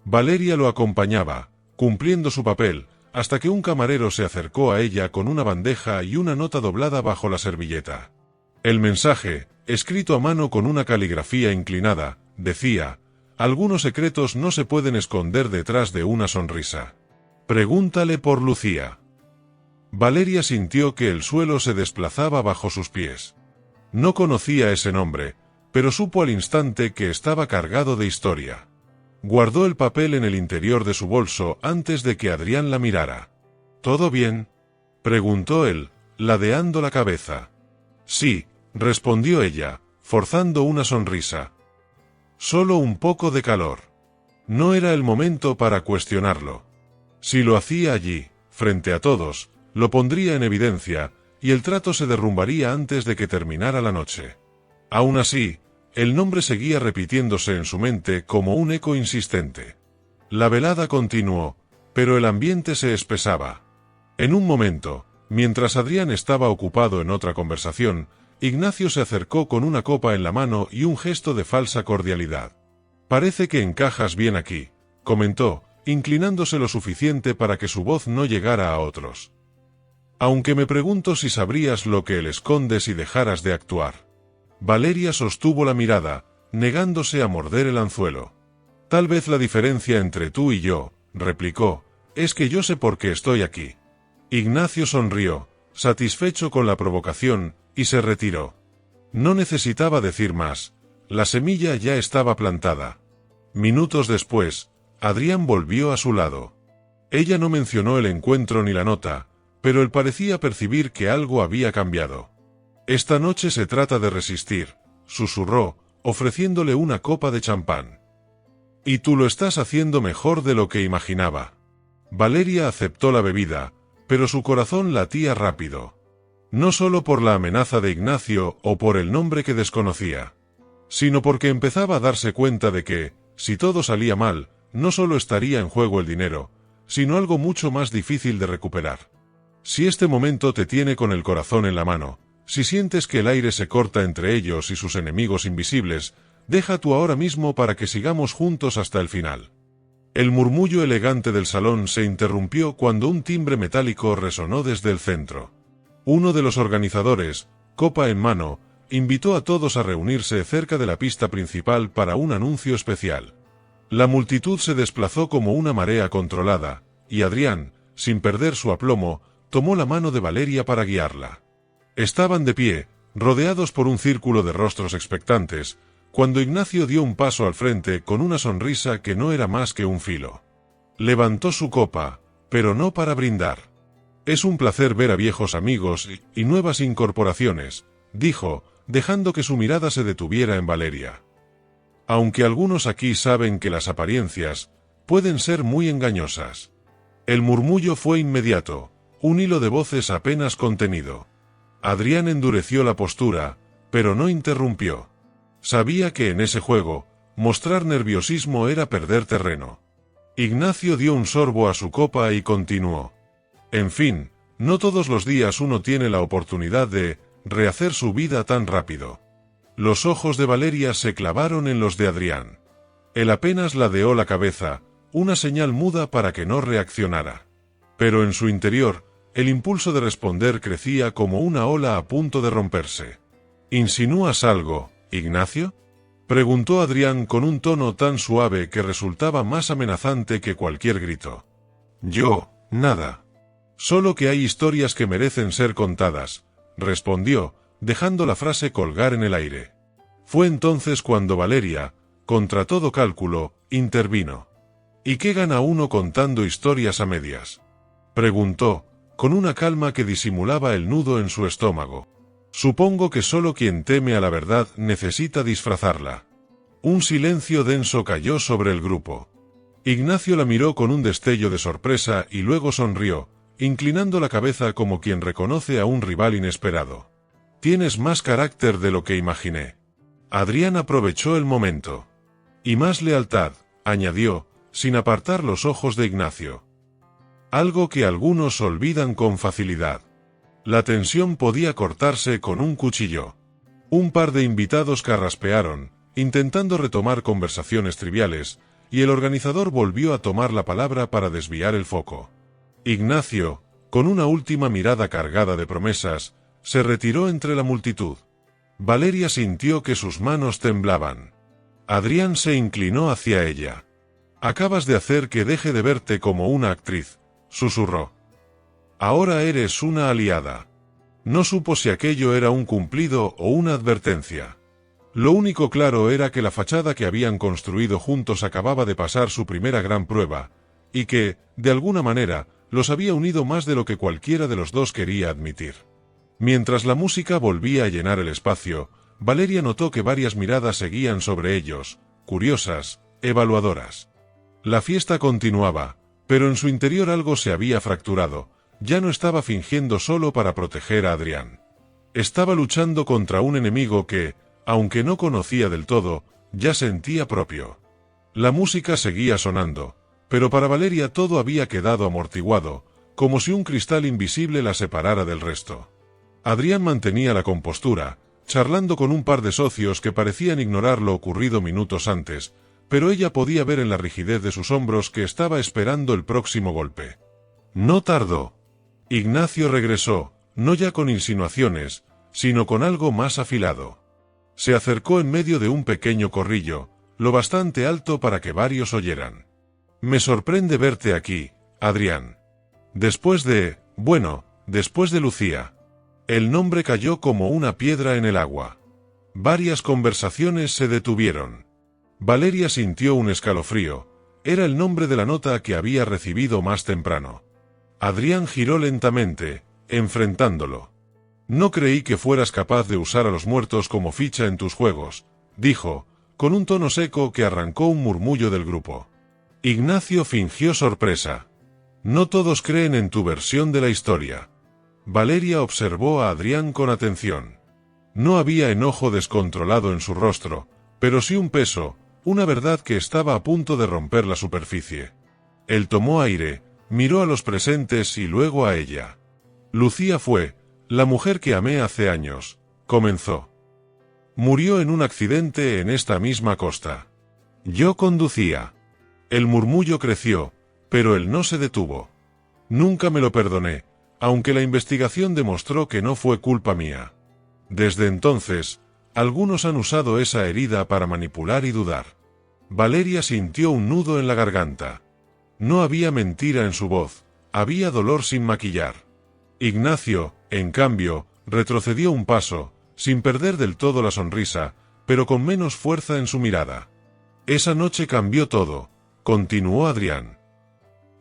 Valeria lo acompañaba, cumpliendo su papel, hasta que un camarero se acercó a ella con una bandeja y una nota doblada bajo la servilleta. El mensaje, escrito a mano con una caligrafía inclinada, decía: «Algunos secretos no se pueden esconder detrás de una sonrisa. Pregúntale por Lucía». Valeria sintió que el suelo se desplazaba bajo sus pies. No conocía ese nombre, pero supo al instante que estaba cargado de historia. Guardó el papel en el interior de su bolso antes de que Adrián la mirara. «¿Todo bien?», preguntó él, ladeando la cabeza. «Sí», respondió ella, forzando una sonrisa. Solo un poco de calor. No era el momento para cuestionarlo. Si lo hacía allí, frente a todos, lo pondría en evidencia, y el trato se derrumbaría antes de que terminara la noche. Aún así, el nombre seguía repitiéndose en su mente como un eco insistente. La velada continuó, pero el ambiente se espesaba. En un momento, mientras Adrián estaba ocupado en otra conversación, Ignacio se acercó con una copa en la mano y un gesto de falsa cordialidad. «Parece que encajas bien aquí», comentó, inclinándose lo suficiente para que su voz no llegara a otros. «Aunque me pregunto si sabrías lo que él esconde si dejaras de actuar». Valeria sostuvo la mirada, negándose a morder el anzuelo. «Tal vez la diferencia entre tú y yo», replicó, «es que yo sé por qué estoy aquí». Ignacio sonrió, satisfecho con la provocación, y se retiró. No necesitaba decir más, la semilla ya estaba plantada. Minutos después, Adrián volvió a su lado. Ella no mencionó el encuentro ni la nota, pero él parecía percibir que algo había cambiado. «Esta noche se trata de resistir», susurró, ofreciéndole una copa de champán. «Y tú lo estás haciendo mejor de lo que imaginaba». Valeria aceptó la bebida, pero su corazón latía rápido. No solo por la amenaza de Ignacio o por el nombre que desconocía, sino porque empezaba a darse cuenta de que, si todo salía mal, no solo estaría en juego el dinero, sino algo mucho más difícil de recuperar. Si este momento te tiene con el corazón en la mano, si sientes que el aire se corta entre ellos y sus enemigos invisibles, deja tú ahora mismo para que sigamos juntos hasta el final. El murmullo elegante del salón se interrumpió cuando un timbre metálico resonó desde el centro. Uno de los organizadores, copa en mano, invitó a todos a reunirse cerca de la pista principal para un anuncio especial. La multitud se desplazó como una marea controlada, y Adrián, sin perder su aplomo, tomó la mano de Valeria para guiarla. Estaban de pie, rodeados por un círculo de rostros expectantes, cuando Ignacio dio un paso al frente con una sonrisa que no era más que un filo. Levantó su copa, pero no para brindar. «Es un placer ver a viejos amigos y nuevas incorporaciones», dijo, dejando que su mirada se detuviera en Valeria. «Aunque algunos aquí saben que las apariencias pueden ser muy engañosas». El murmullo fue inmediato, un hilo de voces apenas contenido. Adrián endureció la postura, pero no interrumpió. Sabía que en ese juego, mostrar nerviosismo era perder terreno. Ignacio dio un sorbo a su copa y continuó. «En fin, no todos los días uno tiene la oportunidad de rehacer su vida tan rápido». Los ojos de Valeria se clavaron en los de Adrián. Él apenas ladeó la cabeza, una señal muda para que no reaccionara. Pero en su interior, el impulso de responder crecía como una ola a punto de romperse. «¿Insinúas algo, Ignacio?», preguntó Adrián con un tono tan suave que resultaba más amenazante que cualquier grito. «Yo, nada. Solo que hay historias que merecen ser contadas», respondió, dejando la frase colgar en el aire. Fue entonces cuando Valeria, contra todo cálculo, intervino. «¿Y qué gana uno contando historias a medias?», preguntó, con una calma que disimulaba el nudo en su estómago. «Supongo que solo quien teme a la verdad necesita disfrazarla». Un silencio denso cayó sobre el grupo. Ignacio la miró con un destello de sorpresa y luego sonrió, inclinando la cabeza como quien reconoce a un rival inesperado. «Tienes más carácter de lo que imaginé». Adrián aprovechó el momento. «Y más lealtad», añadió, sin apartar los ojos de Ignacio. Algo que algunos olvidan con facilidad. La tensión podía cortarse con un cuchillo. Un par de invitados carraspearon, intentando retomar conversaciones triviales, y el organizador volvió a tomar la palabra para desviar el foco. Ignacio, con una última mirada cargada de promesas, se retiró entre la multitud. Valeria sintió que sus manos temblaban. Adrián se inclinó hacia ella. «Acabas de hacer que deje de verte como una actriz», susurró. «Ahora eres una aliada». No supo si aquello era un cumplido o una advertencia. Lo único claro era que la fachada que habían construido juntos acababa de pasar su primera gran prueba, y que, de alguna manera, los había unido más de lo que cualquiera de los dos quería admitir. Mientras la música volvía a llenar el espacio, Valeria notó que varias miradas seguían sobre ellos, curiosas, evaluadoras. La fiesta continuaba, pero en su interior algo se había fracturado. Ya no estaba fingiendo solo para proteger a Adrián. Estaba luchando contra un enemigo que, aunque no conocía del todo, ya sentía propio. La música seguía sonando, pero para Valeria todo había quedado amortiguado, como si un cristal invisible la separara del resto. Adrián mantenía la compostura, charlando con un par de socios que parecían ignorar lo ocurrido minutos antes, pero ella podía ver en la rigidez de sus hombros que estaba esperando el próximo golpe. No tardó. Ignacio regresó, no ya con insinuaciones, sino con algo más afilado. Se acercó en medio de un pequeño corrillo, lo bastante alto para que varios oyeran. Me sorprende verte aquí, Adrián. Después de Lucía. El nombre cayó como una piedra en el agua. Varias conversaciones se detuvieron. Valeria sintió un escalofrío. Era el nombre de la nota que había recibido más temprano. Adrián giró lentamente, enfrentándolo. No creí que fueras capaz de usar a los muertos como ficha en tus juegos, dijo, con un tono seco que arrancó un murmullo del grupo. Ignacio fingió sorpresa. No todos creen en tu versión de la historia. Valeria observó a Adrián con atención. No había enojo descontrolado en su rostro, pero sí un peso, una verdad que estaba a punto de romper la superficie. Él tomó aire, miró a los presentes y luego a ella. Lucía fue, la mujer que amé hace años, comenzó. Murió en un accidente en esta misma costa. Yo conducía. El murmullo creció, pero él no se detuvo. Nunca me lo perdoné, aunque la investigación demostró que no fue culpa mía. Desde entonces, algunos han usado esa herida para manipular y dudar. Valeria sintió un nudo en la garganta. No había mentira en su voz, había dolor sin maquillar. Ignacio, en cambio, retrocedió un paso, sin perder del todo la sonrisa, pero con menos fuerza en su mirada. Esa noche cambió todo, continuó Adrián.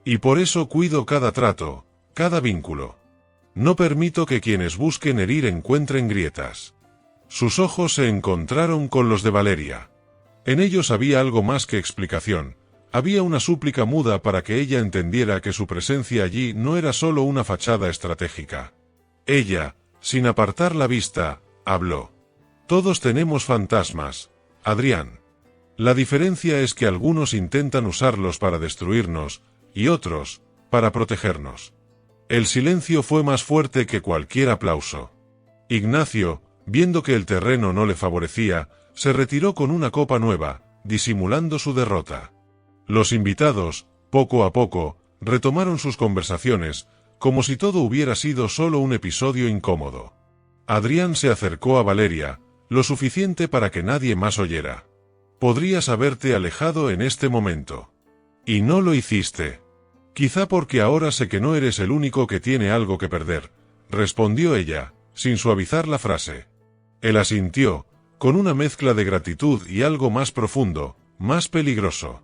Y por eso cuido cada trato, cada vínculo. No permito que quienes busquen herir encuentren grietas. Sus ojos se encontraron con los de Valeria. En ellos había algo más que explicación. Había una súplica muda para que ella entendiera que su presencia allí no era solo una fachada estratégica. Ella, sin apartar la vista, habló. Todos tenemos fantasmas, Adrián. La diferencia es que algunos intentan usarlos para destruirnos, y otros, para protegernos. El silencio fue más fuerte que cualquier aplauso. Ignacio, viendo que el terreno no le favorecía, se retiró con una copa nueva, disimulando su derrota. Los invitados, poco a poco, retomaron sus conversaciones, como si todo hubiera sido solo un episodio incómodo. Adrián se acercó a Valeria, lo suficiente para que nadie más oyera. Podrías haberte alejado en este momento. Y no lo hiciste. Quizá porque ahora sé que no eres el único que tiene algo que perder, respondió ella, sin suavizar la frase. Él asintió, con una mezcla de gratitud y algo más profundo, más peligroso.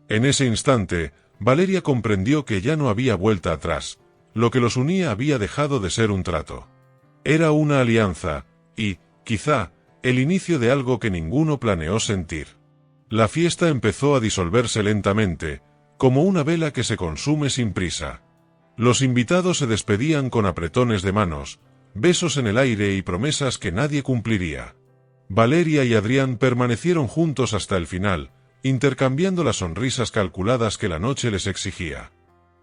En ese instante, Valeria comprendió que ya no había vuelta atrás. Lo que los unía había dejado de ser un trato. Era una alianza, y, quizá, el inicio de algo que ninguno planeó sentir. La fiesta empezó a disolverse lentamente, como una vela que se consume sin prisa. Los invitados se despedían con apretones de manos, besos en el aire y promesas que nadie cumpliría. Valeria y Adrián permanecieron juntos hasta el final, intercambiando las sonrisas calculadas que la noche les exigía.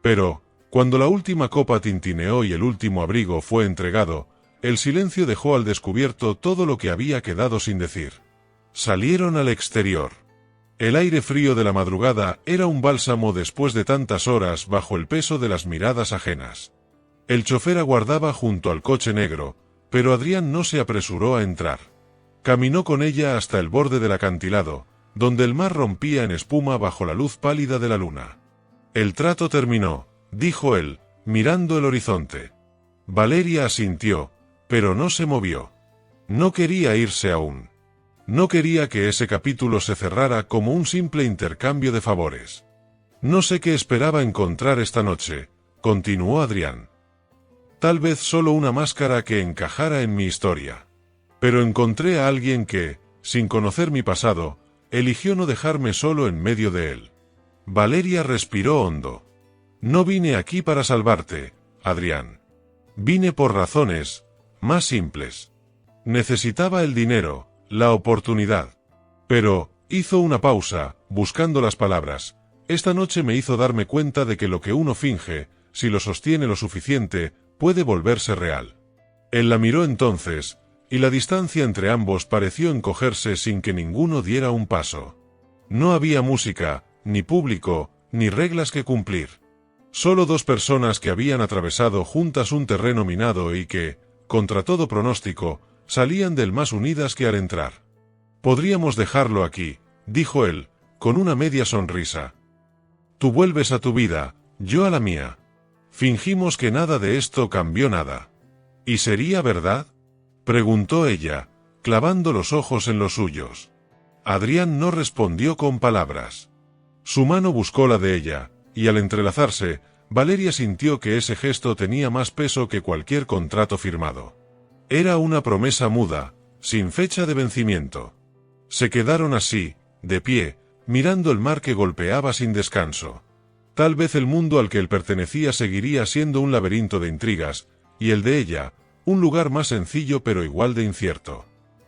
Pero, cuando la última copa tintineó y el último abrigo fue entregado, el silencio dejó al descubierto todo lo que había quedado sin decir. Salieron al exterior. El aire frío de la madrugada era un bálsamo después de tantas horas bajo el peso de las miradas ajenas. El chofer aguardaba junto al coche negro, pero Adrián no se apresuró a entrar. Caminó con ella hasta el borde del acantilado, donde el mar rompía en espuma bajo la luz pálida de la luna. El trato terminó, dijo él, mirando el horizonte. Valeria asintió, pero no se movió. No quería irse aún. No quería que ese capítulo se cerrara como un simple intercambio de favores. No sé qué esperaba encontrar esta noche, continuó Adrián. Tal vez solo una máscara que encajara en mi historia. Pero encontré a alguien que, sin conocer mi pasado, eligió no dejarme solo en medio de él. Valeria respiró hondo. No vine aquí para salvarte, Adrián. Vine por razones más simples. Necesitaba el dinero, la oportunidad. Pero, hizo una pausa, buscando las palabras. Esta noche me hizo darme cuenta de que lo que uno finge, si lo sostiene lo suficiente, puede volverse real. Él la miró entonces, y la distancia entre ambos pareció encogerse sin que ninguno diera un paso. No había música, ni público, ni reglas que cumplir. Solo dos personas que habían atravesado juntas un terreno minado y que, contra todo pronóstico, salían del más unidas que al entrar. Podríamos dejarlo aquí, dijo él, con una media sonrisa. Tú vuelves a tu vida, yo a la mía. Fingimos que nada de esto cambió nada. ¿Y sería verdad?, preguntó ella, clavando los ojos en los suyos. Adrián no respondió con palabras. Su mano buscó la de ella, y al entrelazarse, Valeria sintió que ese gesto tenía más peso que cualquier contrato firmado. Era una promesa muda, sin fecha de vencimiento. Se quedaron así, de pie, mirando el mar que golpeaba sin descanso. Tal vez el mundo al que él pertenecía seguiría siendo un laberinto de intrigas, y el de ella, un lugar más sencillo pero igual de incierto.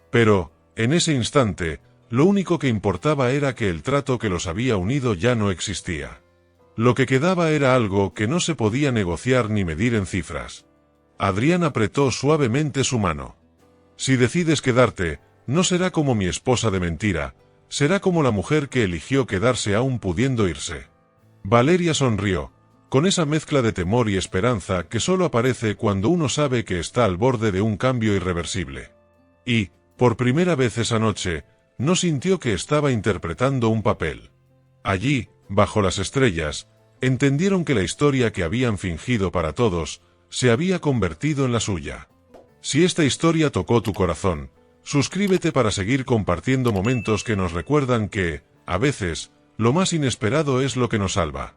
Pero, en ese instante, lo único que importaba era que el trato que los había unido ya no existía. Lo que quedaba era algo que no se podía negociar ni medir en cifras. Adrián apretó suavemente su mano. Si decides quedarte, no será como mi esposa de mentira, será como la mujer que eligió quedarse aún pudiendo irse. Valeria sonrió, con esa mezcla de temor y esperanza que solo aparece cuando uno sabe que está al borde de un cambio irreversible. Y, por primera vez esa noche, no sintió que estaba interpretando un papel. Allí, bajo las estrellas, entendieron que la historia que habían fingido para todos, se había convertido en la suya. Si esta historia tocó tu corazón, suscríbete para seguir compartiendo momentos que nos recuerdan que, a veces, lo más inesperado es lo que nos salva.